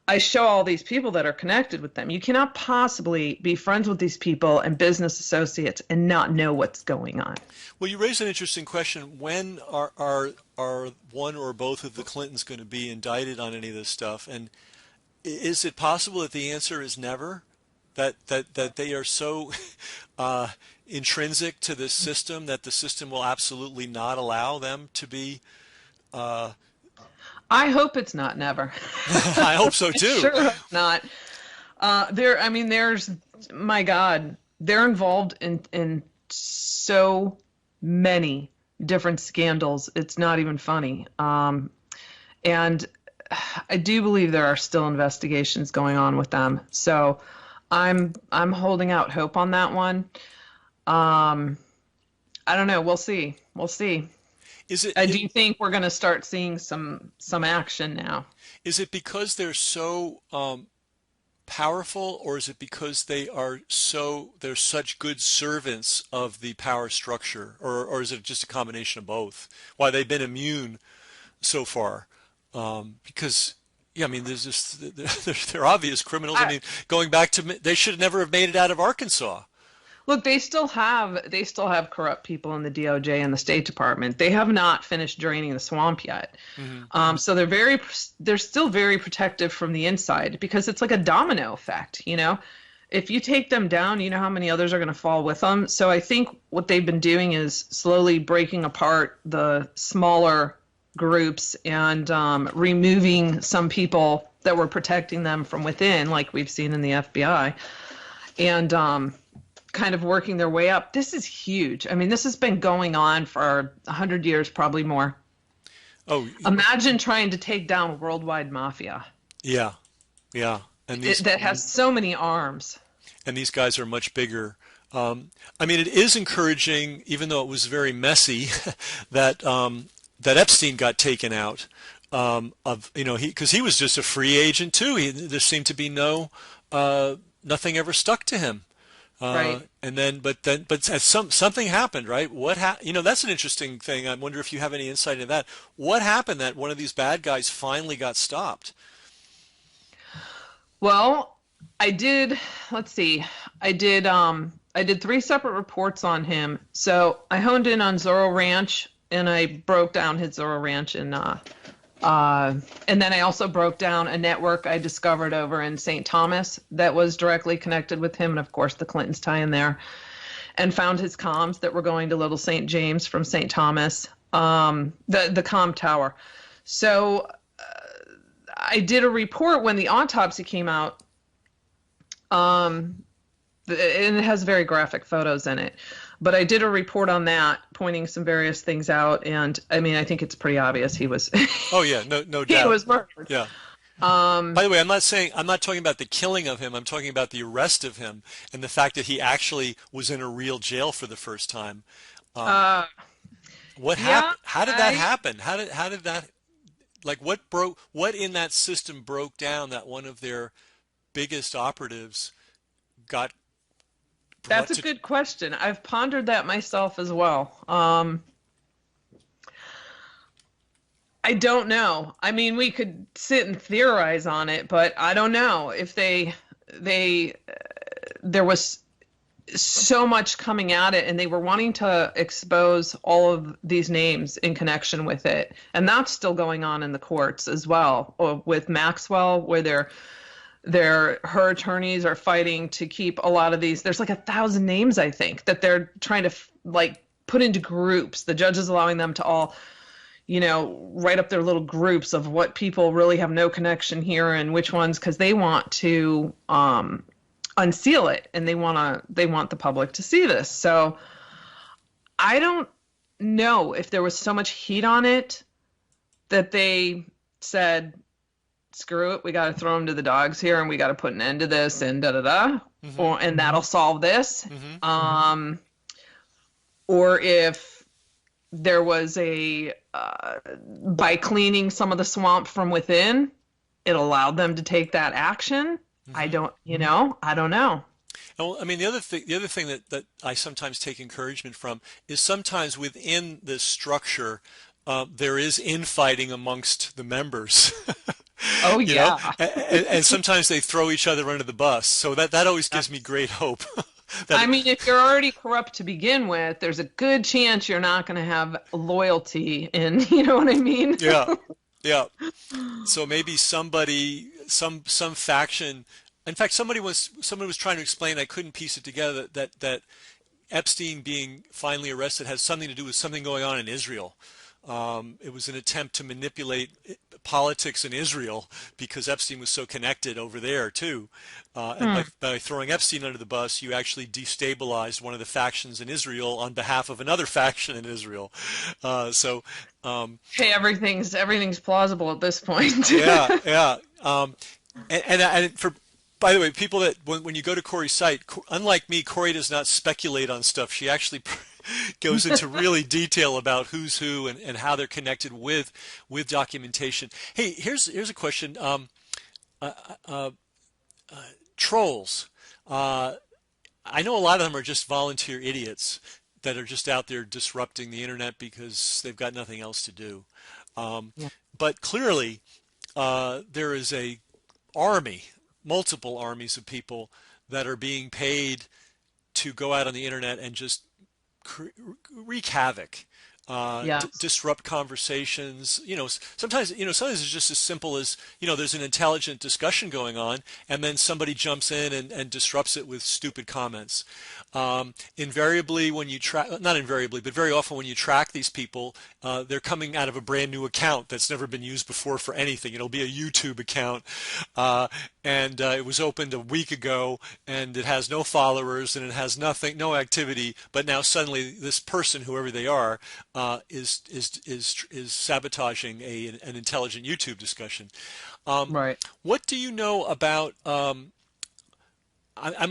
I show all these people that are connected with them. You cannot possibly be friends with these people and business associates and not know what's going on. Well, you raised an interesting question. When are one or both of the Clintons going to be indicted on any of this stuff? And is it possible that the answer is never? That they are so uh, intrinsic to this system that the system will absolutely not allow them to be. Uh, I hope it's not never. I hope so I too. sure hope not. I mean, my God, they're involved in so many different scandals. It's not even funny. And I do believe there are still investigations going on with them. So I'm holding out hope on that one. Um, I don't know. We'll see. We'll see. Is I do think we're going to start seeing some action now. is it because they're so powerful, or is it because they're such good servants of the power structure, or is it just a combination of both? Why they've been immune so far? Because yeah, I mean, there's just they're obvious criminals. I I, mean, going back to they should never have made it out of Arkansas. Look, they still have corrupt people in the DOJ and the State Department. They have not finished draining the swamp yet. Hmm. So they're still very protective from the inside because it's like a domino effect, If you take them down, you know how many others are going to fall with them. So I think what they've been doing is slowly breaking apart the smaller groups and removing some people that were protecting them from within, like we've seen in the FBI, and kind of working their way up. This is huge. I mean, this has been going on for 100 years, probably more. Oh, Imagine trying to take down worldwide mafia yeah, yeah, and that has so many arms. these guys are much bigger. I mean, it is encouraging, even though it was very messy, that that Epstein got taken out because he was just a free agent too. There seemed to be nothing ever stuck to him. Right. And but something happened, right? That's an interesting thing. I wonder if you have any insight into that. What happened that one of these bad guys finally got stopped? Well, I did, let's see. I did 3 separate reports on him. So I honed in on Zorro Ranch and I broke down his Zorro Ranch and then I also broke down a network I discovered over in St. Thomas that was directly connected with him, and of course the Clintons tie in there, and found his comms that were going to Little St. James from St. Thomas, the comm tower. So I did a report when the autopsy came out, and it has very graphic photos in it. But I did a report on that, pointing some various things out, and I mean, I think it's pretty obvious he was Oh yeah, no he doubt. was murdered. Yeah. By the way, I'm not talking about the killing of him. I'm talking about the arrest of him and the fact that he actually was in a real jail for the first time. Um, Uh, what yeah, happened? How did that I happen? How did that like what in that system broke down that one of their biggest operatives got brought That's a to? good question. I've pondered that myself as well. I don't know. I mean, we could sit and theorize on it, but I don't know if they there was so much coming at it and they were wanting to expose all of these names in connection with it. And that's still going on in the courts as well, or with Maxwell, where her attorneys are fighting to keep a lot of these. There's like 1,000 names, I think, that they're trying to like put into groups. The judge is allowing them to all, write up their little groups of what people really have no connection here and which ones, because they want to unseal it and they want the public to see this. So I don't know if there was so much heat on it that they said, screw it, we got to throw him to the dogs here and we got to put an end to this and da da da, Hmm. and that'll solve this. Hmm. Or if there was by cleaning some of the swamp from within, it allowed them to take that action. Hmm. I don't know. Well, I mean, the other thing that I sometimes take encouragement from is sometimes within this structure, there is infighting amongst the members. Oh, You know, yeah. and sometimes they throw each other under the bus. So that always gives me great hope. I That mean, if you're already corrupt to begin with, there's a good chance you're not going to have loyalty in, you know what I mean? yeah, yeah. So maybe some faction. In fact, someone was trying to explain. I couldn't piece it together that Epstein being finally arrested has something to do with something going on in Israel. It was an attempt to manipulate politics in Israel because Epstein was so connected over there too. And Hmm. by throwing Epstein under the bus, you actually destabilized one of the factions in Israel on behalf of another faction in Israel. So Hey, everything's plausible at this point. yeah, yeah. And for by the way, people that when you go to Corey's site, unlike me, Corey does not speculate on stuff. She actually goes into really detail about who's who and how they're connected with documentation. Hey, here's a question. Uh, uh, Trolls. Uh, I know a lot of them are just volunteer idiots that are just out there disrupting the internet because they've got nothing else to do. Um, Yeah. but clearly, there is a army, multiple armies of people that are being paid to go out on the internet and just wreak havoc, Yes. disrupt conversations. Sometimes it's just as simple as, there's an intelligent discussion going on, and then somebody jumps in and disrupts it with stupid comments. Invariably, when you track, not invariably, but very often when you track these people, they're coming out of a brand new account that's never been used before for anything. It'll be a YouTube account, and it was opened a week ago, and it has no followers, and it has nothing, no activity. But now suddenly, this person, whoever they are, is sabotaging an intelligent YouTube discussion. Um, Right. what do you know about? I'm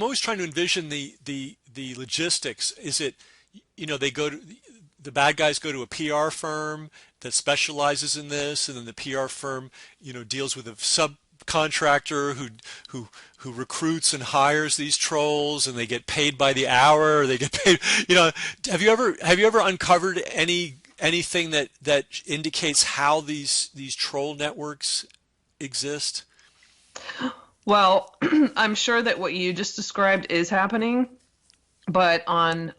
always trying to envision the logistics. Is it, they go to the bad guys go to a PR firm that specializes in this, and then the PR firm, deals with a subcontractor who who recruits and hires these trolls, and they get paid by the hour, or they get paid. Have you ever uncovered anything that indicates how these troll networks exist? Well, I'm sure that what you just described is happening, but on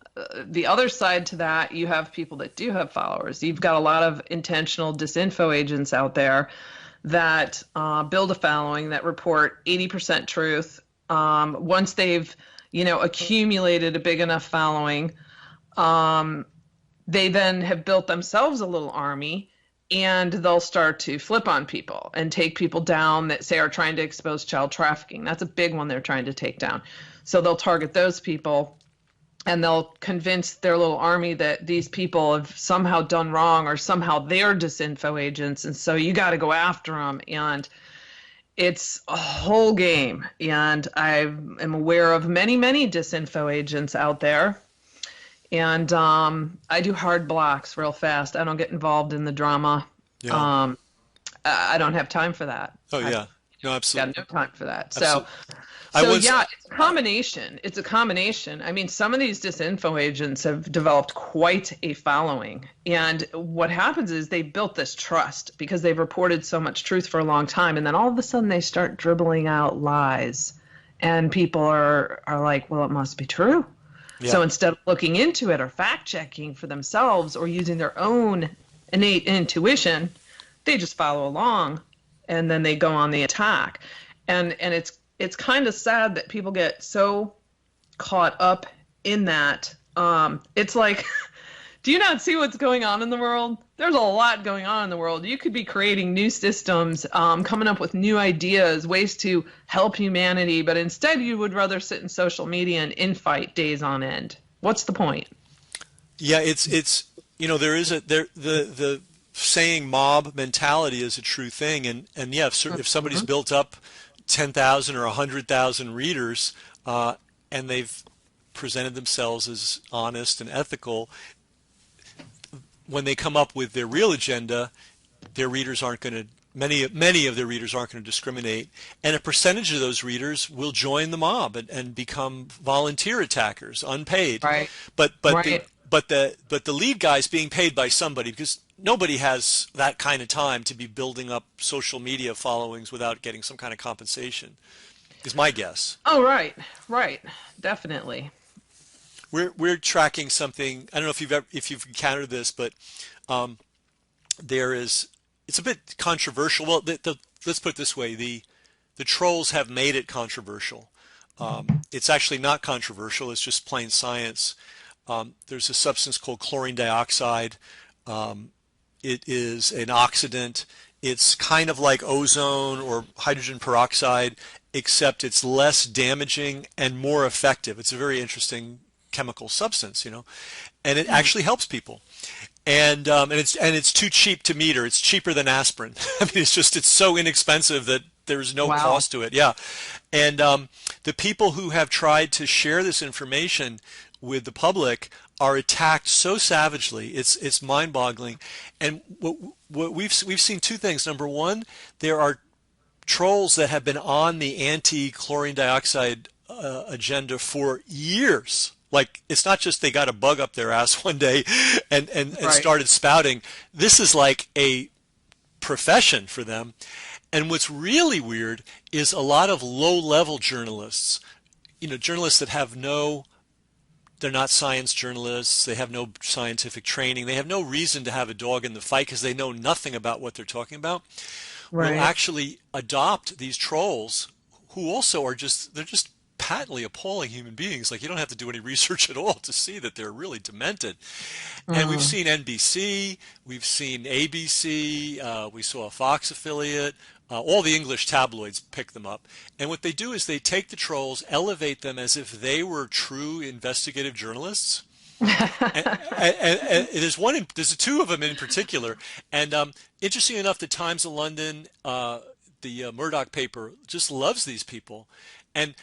the other side to that, you have people that do have followers. You've got a lot of intentional disinfo agents out there that build a following that report 80% truth. Once they've, accumulated a big enough following, um, they then have built themselves a little army, and they'll start to flip on people and take people down that say are trying to expose child trafficking. That's a big one they're trying to take down. So they'll target those people, and they'll convince their little army that these people have somehow done wrong, or somehow they're disinfo agents, and so you got to go after them. And it's a whole game. And I am aware of many, many disinfo agents out there. And I do hard blocks real fast. I don't get involved in the drama. Yeah. Um, I don't have time for that. Oh I've yeah. No, got absolutely, no time for that. So, absolutely. I so was. yeah, it's a combination. It's a combination. I mean, some of these disinfo agents have developed quite a following. And what happens is they built this trust because they've reported so much truth for a long time. And then all of a sudden they start dribbling out lies. And people are like, well, it must be true. Yeah. So instead of looking into it or fact checking for themselves or using their own innate intuition, they just follow along, and then they go on the attack. And it's kind of sad that people get so caught up in that. It's like, do you not see what's going on in the world? There's a lot going on in the world. You could be creating new systems, coming up with new ideas, ways to help humanity, but instead you would rather sit in social media and infight days on end. What's the point? Yeah, it's there is a there the saying mob mentality is a true thing, and yeah, if somebody's Mhm. built up 10,000 or 100,000 readers, and they've presented themselves as honest and ethical, when they come up with their real agenda, their readers aren't going to many of their readers aren't going to discriminate, and a percentage of those readers will join the mob and become volunteer attackers, unpaid. Right. But Right. the lead guy's being paid by somebody, because nobody has that kind of time to be building up social media followings without getting some kind of compensation, is my guess. Oh, right. Right. Definitely. We're tracking something. I don't know if you've encountered this, but there is, it's a bit controversial. Well, let's put it this way: the trolls have made it controversial. It's actually not controversial. It's just plain science. There's a substance called chlorine dioxide. It is an oxidant. It's kind of like ozone or hydrogen peroxide, except it's less damaging and more effective. It's a very interesting chemical substance, and it actually helps people. And it's too cheap to meter. It's cheaper than aspirin. I mean, it's so inexpensive that there's no Wow. cost to it. Yeah, and the people who have tried to share this information with the public are attacked so savagely. It's mind-boggling. And what we've seen two things. Number one, there are trolls that have been on the anti-chlorine dioxide agenda for years. Like, it's not just they got a bug up their ass one day and Right. started spouting. This is like a profession for them. And what's really weird is a lot of low-level journalists, journalists that have they're not science journalists, they have no scientific training, they have no reason to have a dog in the fight because they know nothing about what they're talking about, will Right. actually adopt these trolls who also they're just patently appalling human beings. Like, you don't have to do any research at all to see that they're really demented. And we've Mm. seen NBC, we've seen ABC, we saw a Fox affiliate, all the English tabloids pick them up. And what they do is they take the trolls, elevate them as if they were true investigative journalists. And there's two of them in particular. And interesting enough, the Times of London, the Murdoch paper, just loves these people. And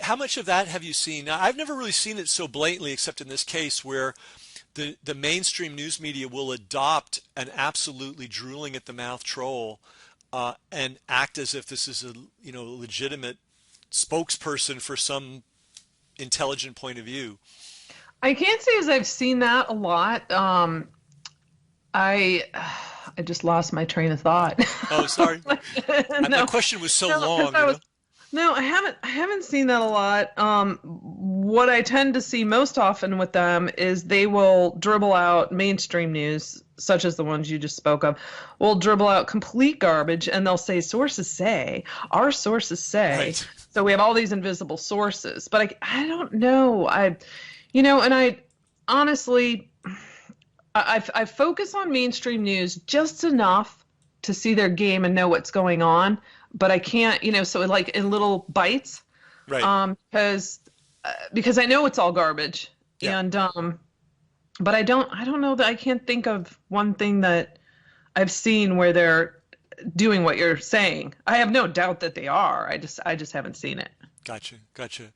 how much of that have you seen? Now, I've never really seen it so blatantly, except in this case where the mainstream news media will adopt an absolutely drooling at the mouth troll and act as if this is a legitimate spokesperson for some intelligent point of view. I can't say as I've seen that a lot. I I just lost my train of thought. Oh, sorry. My No, question was so no, because long, I was no, I haven't seen that a lot. What I tend to see most often with them is they will dribble out mainstream news, such as the ones you just spoke of, will dribble out complete garbage, and they'll say sources say, our sources say. Right. So we have all these invisible sources, but I don't know. And I honestly, I focus on mainstream news just enough to see their game and know what's going on, but I can't, so like in little bites, Right. because I know it's all garbage, Yeah. and but I don't know that I can't think of one thing that I've seen where they're doing what you're saying. I have no doubt that they are. I just haven't seen it. Gotcha. Gotcha.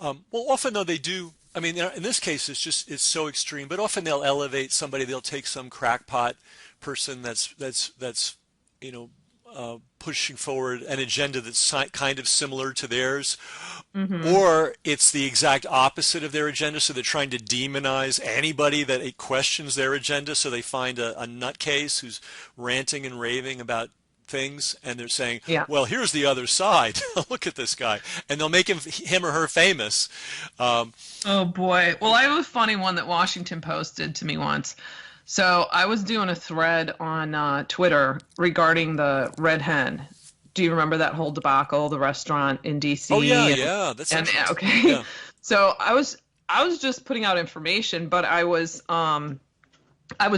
Well, often though they do. I mean, in this case, it's so extreme. But often they'll elevate somebody. They'll take some crackpot person that's pushing forward an agenda that's kind of similar to theirs, Hmm. or it's the exact opposite of their agenda. So they're trying to demonize anybody that it questions their agenda. So they find a nutcase who's ranting and raving about things, and they're saying, Yeah. well, here's the other side. Look at this guy, and they'll make him or her famous. um, Oh boy. Well, I have a funny one that Washington posted to me once. So I was doing a thread on Twitter regarding the Red Hen. Do you remember that whole debacle, the restaurant in oh yeah, DC? yeah, that's And interesting. okay. Yeah. So I was just putting out information, but I was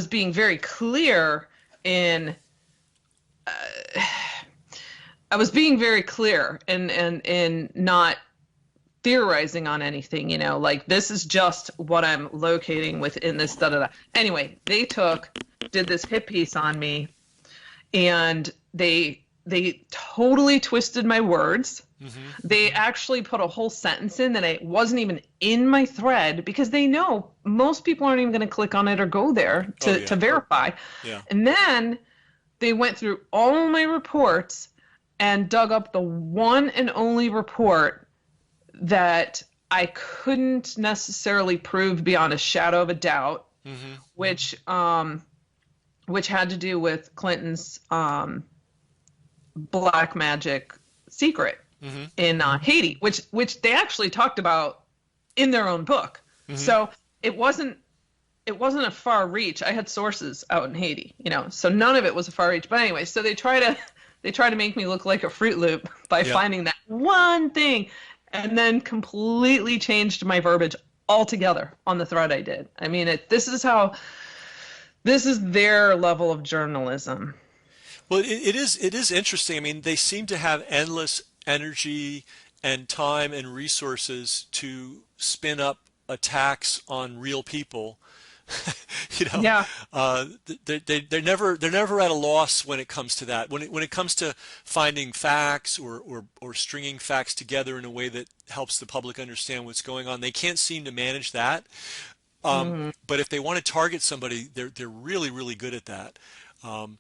being very clear in I was being very clear in not theorizing on anything, like this is just what I'm locating within this da da da. Anyway, they did this hit piece on me, and they totally twisted my words, They actually put a whole sentence in that it wasn't even in my thread because they know most people aren't even going to click on it or go there Oh to yeah. verify. Yeah. And then they went through all my reports and dug up the one and only report that I couldn't necessarily prove beyond a shadow of a doubt, Hmm. which had to do with Clinton's black magic secret Hmm. in Haiti, which they actually talked about in their own book. Hmm. So it wasn't a far reach. I had sources out in Haiti, so none of it was a far reach. But anyway, so they try to make me look like a Fruit Loop by Yeah. finding that one thing, and then completely changed my verbiage altogether on the thread I did. I mean, this is their level of journalism. Well, it is interesting. I mean, they seem to have endless energy and time and resources to spin up attacks on real people. You know, Yeah. they're never at a loss when it comes to that. When it comes to finding facts or stringing facts together in a way that helps the public understand what's going on, they can't seem to manage that. Mhm. But if they want to target somebody, they're really really good at that. Um,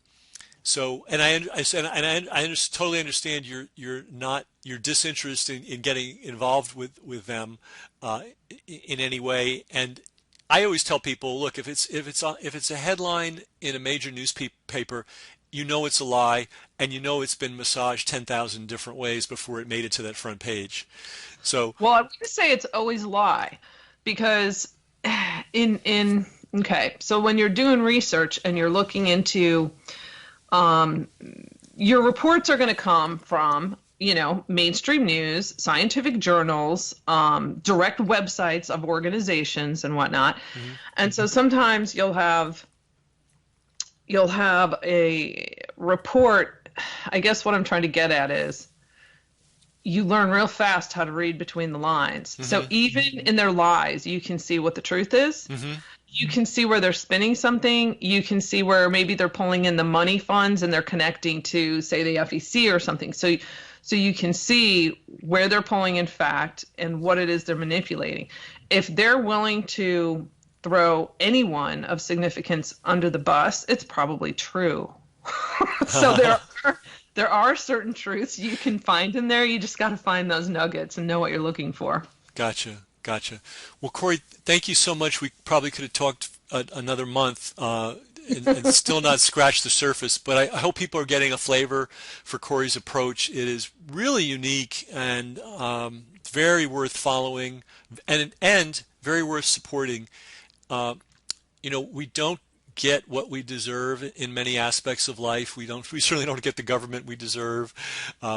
So, and I said, and totally understand your disinterest in getting involved with them in any way. And I always tell people, look, if it's a headline in a major newspaper, you know it's a lie, and you know it's been massaged 10,000 different ways before it made it to that front page. So, Well, I would say it's always a lie because in okay, so when you're doing research and you're looking into um, your reports are going to come from, mainstream news, scientific journals, direct websites of organizations and whatnot. mhm, And so sometimes you'll have a report. I guess what I'm trying to get at is you learn real fast how to read between the lines. So mhm, even in their lies, you can see what the truth is. mhm, You can see where they're spinning something. You can see where maybe they're pulling in the money funds and they're connecting to, say, the FEC or something. So you can see where they're pulling in fact and what it is they're manipulating. If they're willing to throw anyone of significance under the bus, it's probably true. So there are certain truths you can find in there. You just got to find those nuggets and know what you're looking for. gotcha, gotcha. Well, Corey, thank you so much. We probably could have talked another month and still not scratched the surface, but I hope people are getting a flavor for Corey's approach. It is really unique and very worth following and very worth supporting. Uh, we don't get what we deserve in many aspects of life. We certainly don't get the government we deserve.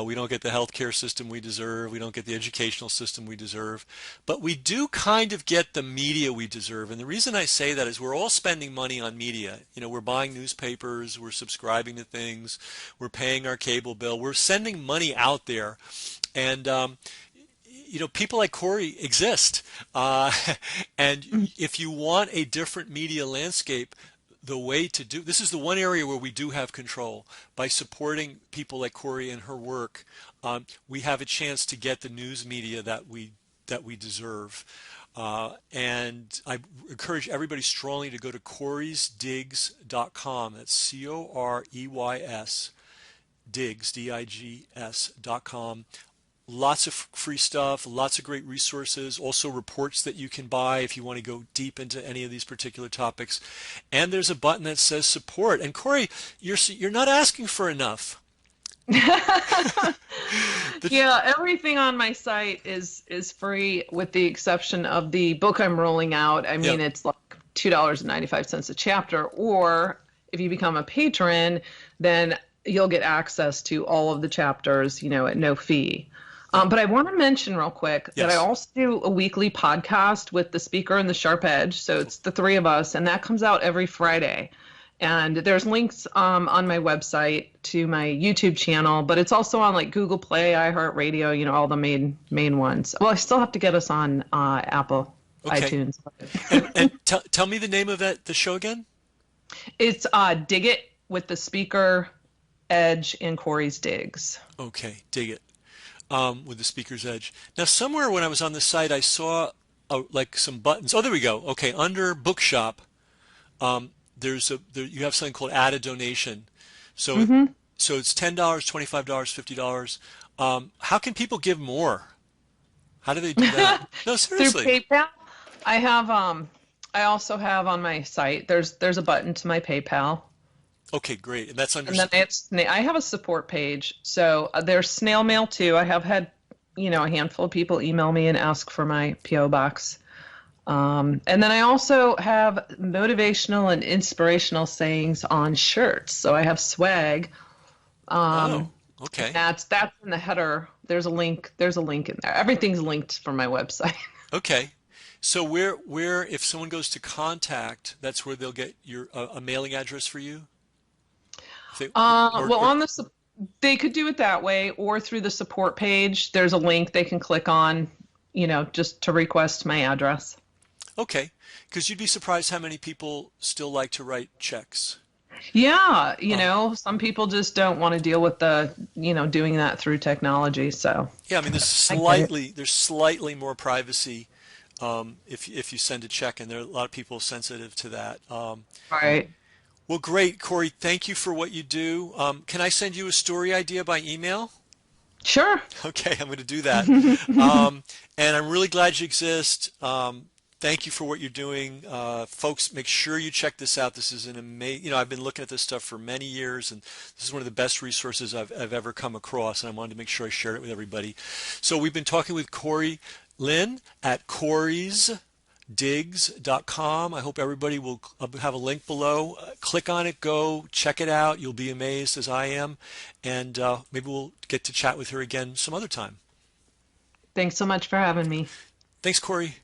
We don't get the healthcare system we deserve. We don't get the educational system we deserve. But we do kind of get the media we deserve. And the reason I say that is we're all spending money on media. We're buying newspapers, we're subscribing to things, we're paying our cable bill, we're sending money out there. And people like Corey exist. And if you want a different media landscape, the way to do this is the one area where we do have control. By supporting people like Corey and her work, we have a chance to get the news media that we deserve. And I encourage everybody strongly to go to corysdigs.com. That's Coreys Digs, Digs.com. Lots of free stuff, lots of great resources, also reports that you can buy if you want to go deep into any of these particular topics. And there's a button that says support. And Corey, you're not asking for enough. The, Yeah, everything on my site is free with the exception of the book I'm rolling out. I yeah, mean, it's like $2.95 a chapter, or if you become a patron, then you'll get access to all of the chapters, at no fee. yeah, But I want to mention real quick that I yes. also do a weekly podcast with the speaker and the sharp edge. So it's the three of us, and that comes out every Friday. And there's links on my website to my YouTube channel, but it's also on like Google Play, iHeartRadio, all the main ones. Well, I still have to get us on Apple Okay. iTunes. And tell me the name of the show again. It's Dig It with the speaker, Edge, and Corey's Digs. Okay, dig it. with the Speaker's Edge. Now, somewhere when I was on the site, I saw like some buttons. Oh, there we go. Okay, under Bookshop, you have something called Add a Donation. So Hmm. so it's $10, $25, $50. How can people give more? How do they do that? No, Through seriously. PayPal. I have I also have on my site, there's a button to my PayPal. Okay, great. And that's under And then support. I have a support page. So there's snail mail too. I have had, a handful of people email me and ask for my PO box. And then I also have motivational and inspirational sayings on shirts. So I have swag. Oh, Um, okay. that's in the header. There's a link in there. Everything's linked from my website. Okay. So where if someone goes to contact, that's where they'll get your a mailing address for you? If they, Well, or they could do it that way, or through the support page. There's a link they can click on, just to request my address. okay, because you'd be surprised how many people still like to write checks. Yeah, Um, some people just don't want to deal with doing that through technology. So yeah, I mean, I get it. there's slightly more privacy if you send a check, and there are a lot of people sensitive to that. All right. Well, great, Corey. Thank you for what you do. Can I send you a story idea by email? Sure. Okay, I'm going to do that. And I'm really glad you exist. Thank you for what you're doing. Folks, make sure you check this out. This is an amazing, I've been looking at this stuff for many years, and this is one of the best resources I've ever come across, and I wanted to make sure I shared it with everybody. So we've been talking with Corey Lynn at corysdigs.com. I hope everybody will have a link below. Click on it, go check it out. You'll be amazed as I am, and maybe we'll get to chat with her again some other time. Thanks so much for having me. Thanks, Corey.